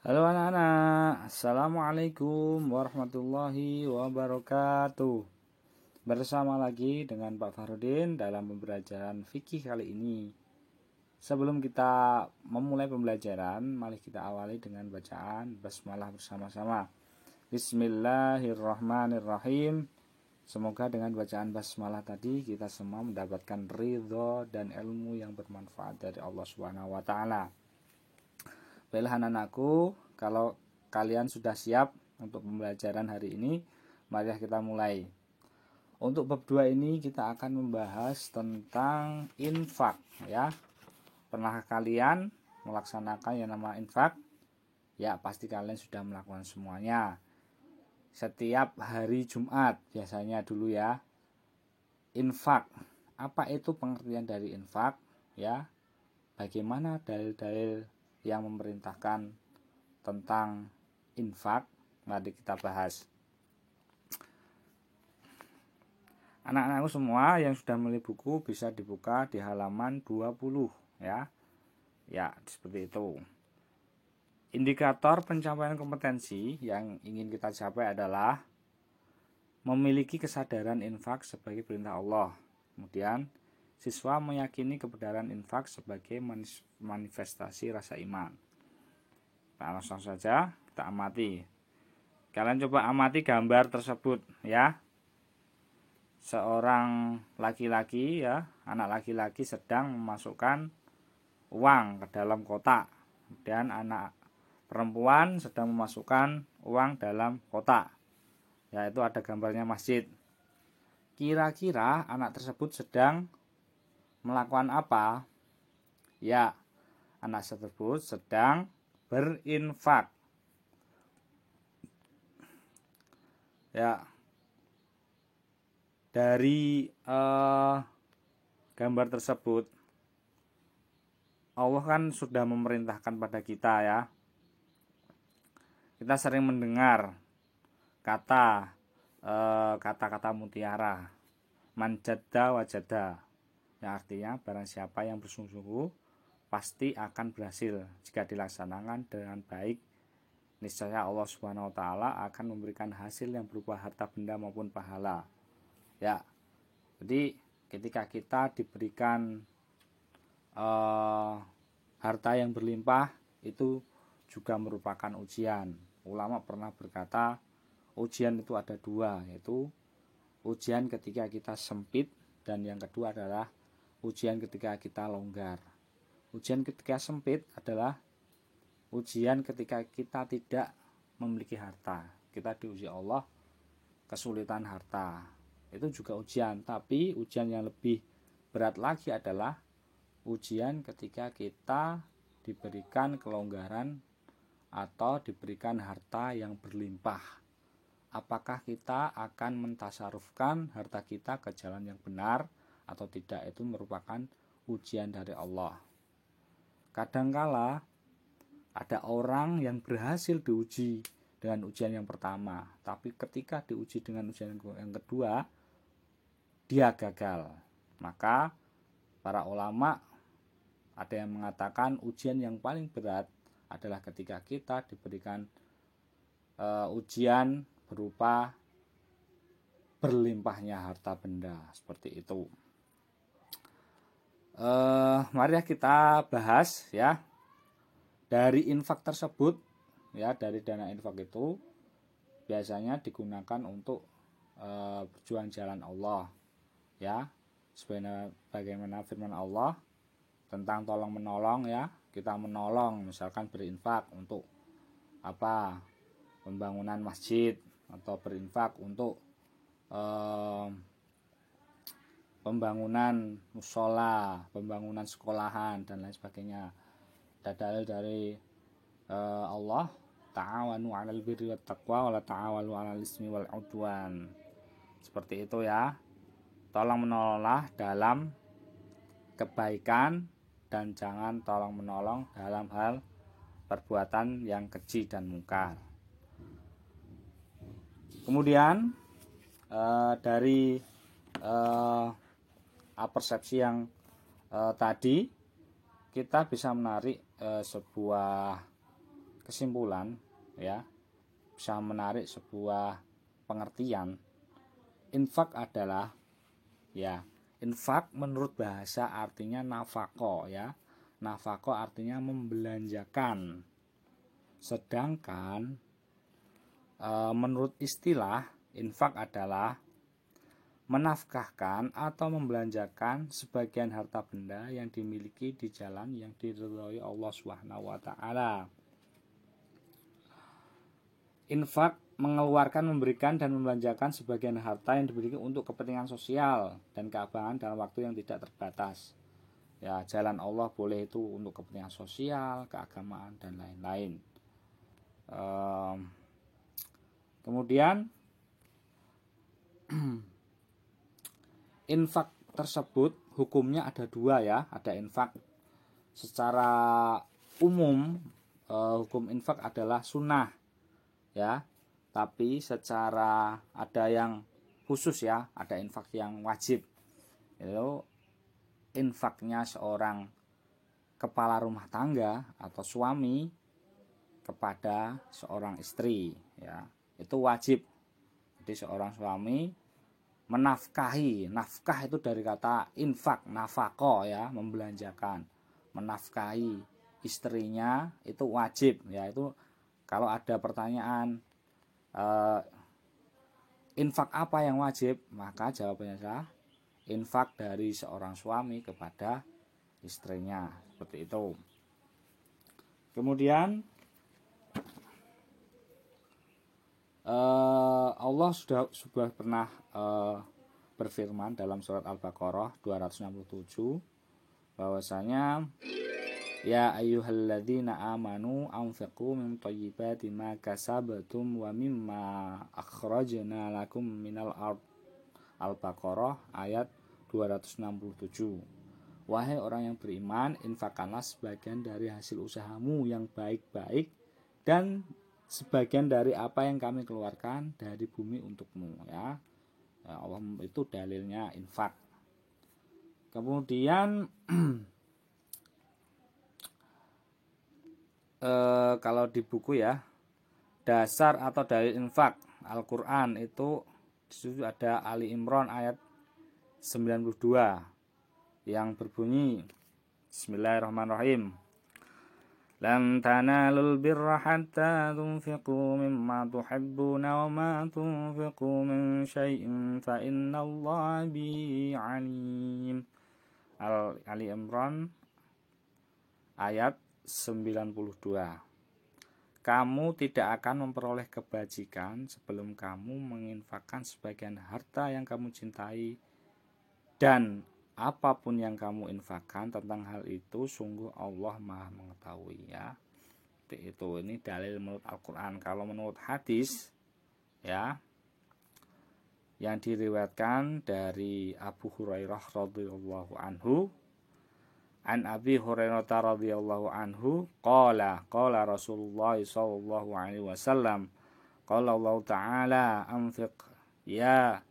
Halo anak-anak, Assalamualaikum warahmatullahi wabarakatuh. Bersama lagi dengan Pak Farudin dalam pembelajaran fikih kali ini. Sebelum kita memulai pembelajaran, mari kita awali dengan bacaan basmalah bersama-sama. Bismillahirrahmanirrahim. Semoga dengan bacaan basmalah tadi kita semua mendapatkan ridho dan ilmu yang bermanfaat dari Allah Subhanahu wa taala. Baiklah anak-anakku, kalau kalian sudah siap untuk pembelajaran hari ini, mari kita mulai. Untuk bab 2 ini kita akan membahas tentang infak ya. Pernah kalian melaksanakan yang nama infak? Ya, pasti kalian sudah melakukan semuanya. Setiap hari Jumat biasanya dulu ya. Infak. Apa itu pengertian dari infak? Ya. Bagaimana dalil-dalil yang memerintahkan tentang infak, mari kita bahas. Anak-anakku semua yang sudah membeli buku bisa dibuka di halaman 20 ya. Ya, seperti itu. Indikator pencapaian kompetensi yang ingin kita capai adalah memiliki kesadaran infak sebagai perintah Allah. Kemudian, siswa meyakini kebenaran infak sebagai manifestasi rasa iman. Nah, langsung saja kita amati. Kalian coba amati gambar tersebut ya. Seorang laki-laki ya, anak laki-laki sedang memasukkan uang ke dalam kotak. Dan anak perempuan sedang memasukkan uang dalam kotak. Yaitu ada gambarnya masjid. Kira-kira anak tersebut sedang melakukan apa? Ya, anak tersebut sedang berinfak. Ya, dari gambar tersebut Allah kan sudah memerintahkan pada kita ya. Kita sering mendengar kata-kata mutiara, manjada wajada, yang artinya barang siapa yang bersungguh-sungguh pasti akan berhasil jika dilaksanakan dengan baik. Niscaya Allah Subhanahu wa taala akan memberikan hasil yang berupa harta benda maupun pahala. Ya. Jadi ketika kita diberikan harta yang berlimpah, itu juga merupakan ujian. Ulama pernah berkata ujian itu ada dua, yaitu ujian ketika kita sempit dan yang kedua adalah ujian ketika kita longgar. Ujian ketika sempit adalah ujian ketika kita tidak memiliki harta. Kita diuji Allah kesulitan harta. Itu juga ujian, tapi ujian yang lebih berat lagi adalah ujian ketika kita diberikan kelonggaran atau diberikan harta yang berlimpah. Apakah kita akan mentasarufkan harta kita ke jalan yang benar atau tidak? Itu merupakan ujian dari Allah. Kadangkala ada orang yang berhasil diuji dengan ujian yang pertama, tapi ketika diuji dengan ujian yang kedua dia gagal. Maka para ulama ada yang mengatakan ujian yang paling berat adalah ketika kita diberikan ujian berupa berlimpahnya harta benda, seperti itu. Mari kita bahas ya. Dari infak tersebut ya, dari dana infak itu biasanya digunakan untuk berjuang jalan Allah ya. Sebagaimana firman Allah tentang tolong menolong ya, kita menolong misalkan berinfak untuk apa, pembangunan masjid atau berinfak untuk pembangunan musola, pembangunan sekolahan dan lain sebagainya. Ada dalil dari Allah, ta'awanu 'alal birri wat taqwa wa la ta'awanu 'alal ismi wal 'udwan. Seperti itu ya. Tolong menolonglah dalam kebaikan dan jangan tolong menolong dalam hal perbuatan yang keji dan mungkar. Kemudian dari persepsi yang tadi kita bisa menarik sebuah kesimpulan ya, bisa menarik sebuah pengertian. Infak adalah ya, infak menurut bahasa artinya nafako ya. Nafako artinya membelanjakan. Sedangkan menurut istilah infak adalah menafkahkan atau membelanjakan sebagian harta benda yang dimiliki di jalan yang diridhoi Allah Subhanahu wa taala. Infak mengeluarkan, memberikan dan membelanjakan sebagian harta yang dimiliki untuk kepentingan sosial dan keabangan dalam waktu yang tidak terbatas. Ya, jalan Allah boleh itu untuk kepentingan sosial, keagamaan dan lain-lain. Kemudian infak tersebut hukumnya ada dua ya. Ada infak secara umum, hukum infak adalah sunnah ya. Tapi secara ada yang khusus ya, ada infak yang wajib. Itu infaknya seorang kepala rumah tangga atau suami kepada seorang istri ya. Itu wajib. Jadi seorang suami menafkahi, nafkah itu dari kata infak, nafako ya, membelanjakan, menafkahi istrinya itu wajib ya. Itu kalau ada pertanyaan infak apa yang wajib, maka jawabannya adalah infak dari seorang suami kepada istrinya, seperti itu. Kemudian Allah sudah pernah berfirman dalam surat Al-Baqarah 267 bahwasanya ya ayyuhalladzina amanu anfiqu min thayyibati ma kasabtum wa mimma akhrajna lakum minal ard. Al-Baqarah ayat 267. Wahai orang yang beriman, infakkanlah sebagian dari hasil usahamu yang baik-baik dan sebagian dari apa yang kami keluarkan dari bumi untukmu ya. Allah itu dalilnya infak. Kemudian kalau di buku ya, dasar atau dalil infak Al-Quran itu disitu ada Ali Imran ayat 92 yang berbunyi Bismillahirrahmanirrahim. Lan tanalul birra hatta tunfiqu mimma tuhibbuna wa ma tunfiqu min syai'in fa innallaha bihi alim. Ali Imran ayat 92. Kamu tidak akan memperoleh kebajikan sebelum kamu menginfakkan sebagian harta yang kamu cintai, dan apapun yang kamu infakkan tentang hal itu sungguh Allah Maha mengetahui ya. Itu ini dalil menurut Al-Qur'an. Kalau menurut hadis ya, yang diriwayatkan dari Abu Hurairah radhiyallahu anhu, an Abi Hurairah radhiyallahu anhu qala Rasulullah sallallahu alaihi wasallam qala Allah taala anfiq ya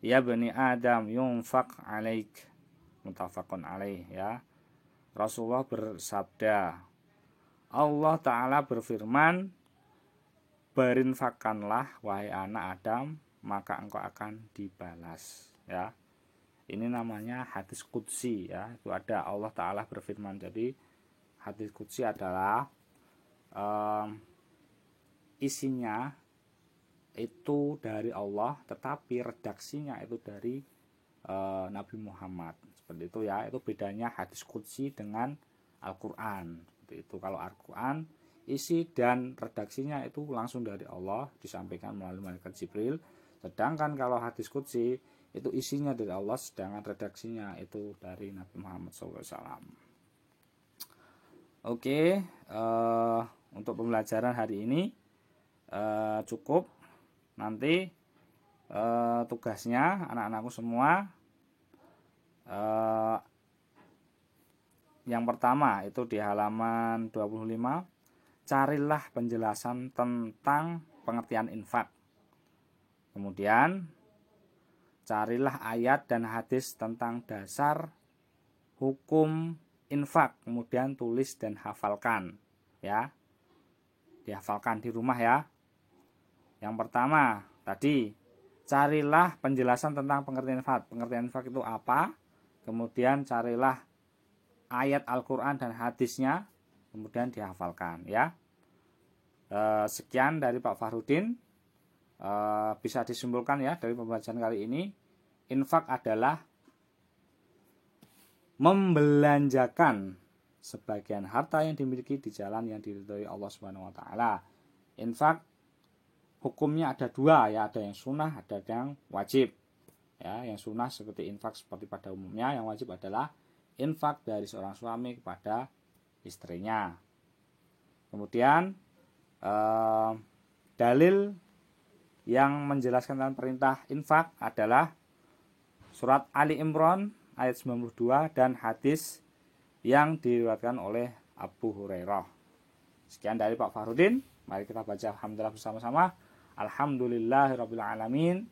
bani Adam yunfaq alaik, muttafaqun alaih ya. Rasulullah bersabda, Allah taala berfirman, berinfakkanlah wahai anak Adam, maka engkau akan dibalas ya. Ini namanya hadis qudsi ya. Itu ada Allah taala berfirman. Jadi hadis qudsi adalah isinya itu dari Allah, tetapi redaksinya itu dari Nabi Muhammad. Seperti itu ya. Itu bedanya hadis qudsi dengan Al-Quran. Seperti itu. Kalau Al-Quran isi dan redaksinya itu langsung dari Allah, disampaikan melalui malaikat Jibril. Sedangkan kalau hadis qudsi itu isinya dari Allah, sedangkan redaksinya itu dari Nabi Muhammad SAW. Oke, untuk pembelajaran hari ini cukup. Nanti tugasnya anak-anakku semua, yang pertama itu di halaman 25, carilah penjelasan tentang pengertian infak. Kemudian carilah ayat dan hadis tentang dasar hukum infak, kemudian tulis dan hafalkan ya. dihafalkan di rumah ya. Yang pertama tadi, carilah penjelasan tentang pengertian infak. Pengertian infak itu apa? Kemudian carilah ayat Al-Quran dan hadisnya, kemudian dihafalkan ya. Sekian dari Pak Fahrudin. Bisa disimpulkan ya dari pembelajaran kali ini, infak adalah membelanjakan sebagian harta yang dimiliki di jalan yang diridhoi Allah Subhanahu wa taala. Infak hukumnya ada dua ya, ada yang sunnah, ada yang wajib. Ya, yang sunnah seperti infak seperti pada umumnya, yang wajib adalah infak dari seorang suami kepada istrinya. Kemudian dalil yang menjelaskan tentang perintah infak adalah surat Ali Imran ayat 92 dan hadis yang diriwayatkan oleh Abu Hurairah. Sekian dari Pak Fahrudin. Mari kita baca alhamdulillah bersama-sama. Alhamdulillahirabbil alamin.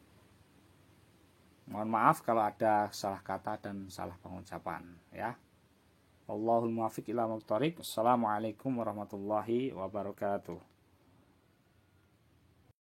Mohon maaf kalau ada salah kata dan salah pengucapan ya. Wallahul muwaffiq ila muwaffiq. Assalamualaikum warahmatullahi wabarakatuh.